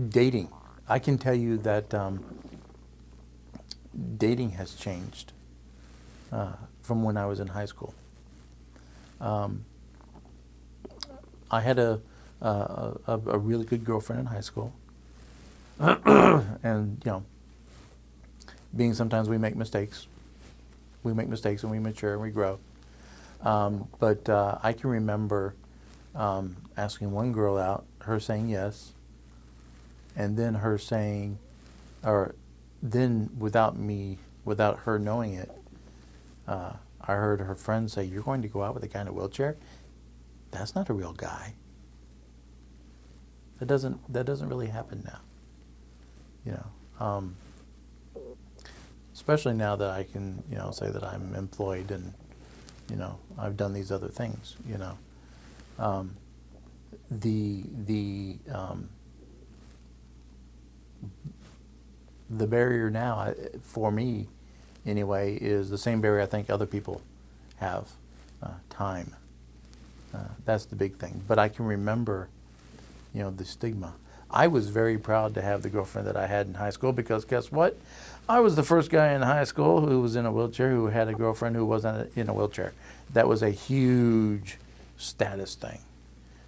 Dating. I can tell you that dating has changed from when I was in high school. I had a really good girlfriend in high school, and being sometimes we make mistakes. We make mistakes and we mature and we grow. But I can remember asking one girl out, her saying yes, and then her saying, or then without her knowing it, I heard her friend say, "You're going to go out with a guy in a wheelchair? That's not a real guy." That doesn't really happen now. Especially now that I can, say that I'm employed and, I've done these other things. The barrier now, for me anyway, is the same barrier I think other people have. Time. That's the big thing. But I can remember, the stigma. I was very proud to have the girlfriend that I had in high school because guess what? I was the first guy in high school who was in a wheelchair who had a girlfriend who wasn't in a wheelchair. That was a huge status thing.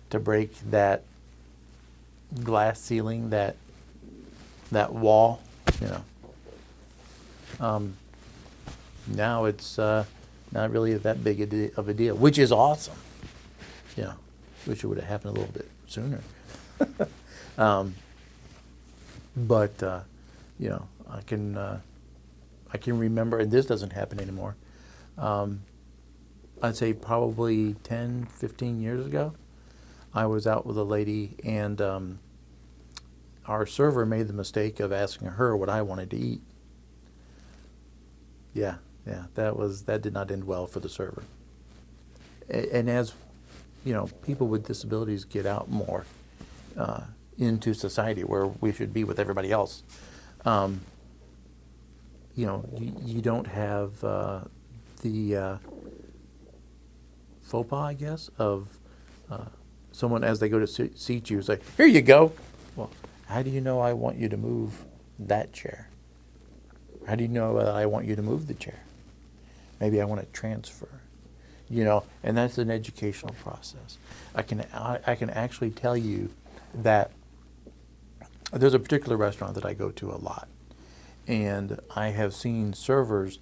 To break that glass ceiling, that wall, Now it's not really that big of a deal, which is awesome. Wish it would have happened a little bit sooner. But I can remember, and this doesn't happen anymore. I'd say probably 10, 15 years ago, I was out with a lady, and our server made the mistake of asking her what I wanted to eat. Yeah, that did not end well for the server. And as people with disabilities get out more into society where we should be with everybody else, you don't have the faux pas, I guess, of someone as they go to seat you say, "Here you go." Well, how do you know I want you to move that chair? How do you know that I want you to move the chair? Maybe I want to transfer. And that's an educational process. I can actually tell you that there's a particular restaurant that I go to a lot, and I have seen servers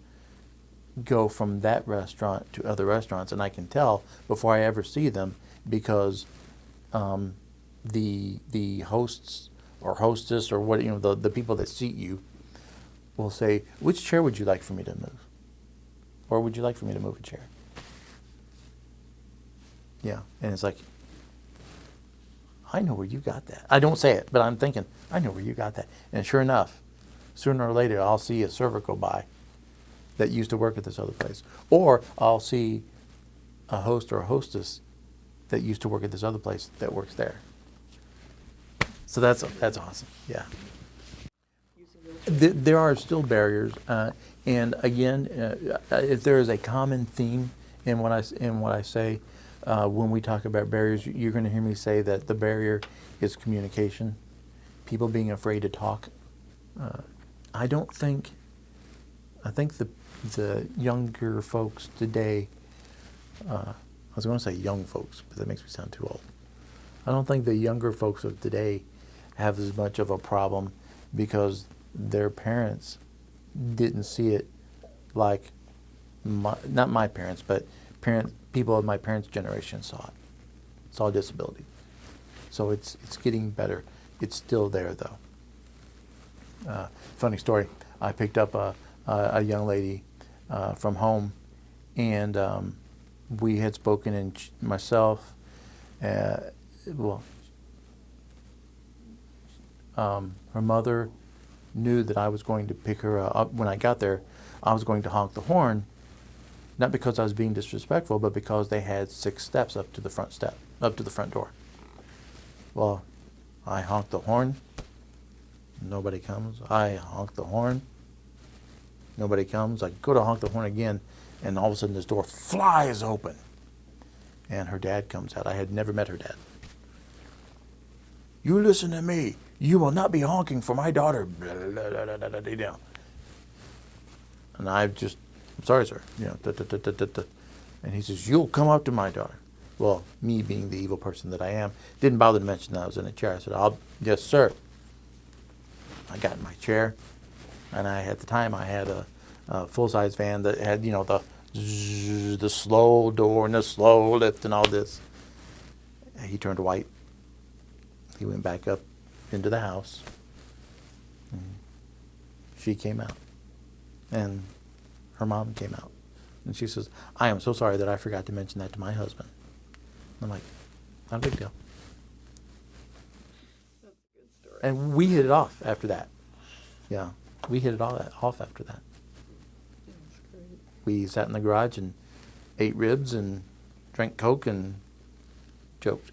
go from that restaurant to other restaurants, and I can tell before I ever see them because the hosts or hostess or what the people that seat you will say, "Which chair would you like for me to move? Or would you like for me to move a chair?" Yeah, and it's like, I know where you got that. I don't say it, but I'm thinking, I know where you got that. And sure enough, sooner or later, I'll see a server go by that used to work at this other place. Or I'll see a host or a hostess that used to work at this other place that works there. So that's awesome, yeah. There are still barriers, and again, if there is a common theme in what I say, when we talk about barriers, you're going to hear me say that the barrier is communication, people being afraid to talk. I think the younger folks today, I was going to say young folks, but that makes me sound too old. I don't think the younger folks of today have as much of a problem because their parents didn't see it like not my parents, but people of my parents' generation saw disability. So it's getting better. It's still there though. Funny story. I picked up a young lady from home, and we had spoken, and myself, her mother knew that I was going to pick her up. When I got there, I was going to honk the horn, not because I was being disrespectful, but because they had 6 steps up to the front door. Well, I honked the horn, nobody comes. I honk the horn, nobody comes. I go to honk the horn again, and all of a sudden this door flies open, and her dad comes out. I had never met her dad. "You listen to me. You will not be honking for my daughter. Blah, blah, blah, blah, blah, blah. And I just, I'm sorry, sir. And he says, you'll come up to my daughter. Well, me being the evil person that I am, didn't bother to mention that I was in a chair. I said, yes, sir. I got in my chair, and at the time I had a full-size van that had, the slow door and the slow lift and all this. He turned white. He went back up into the house. She came out, and her mom came out. And she says, I am so sorry that I forgot to mention that to my husband. I'm like, not a big deal. That's a good story. And we hit it off after that. Yeah, we hit it all off after that. That's great. We sat in the garage and ate ribs and drank Coke and joked.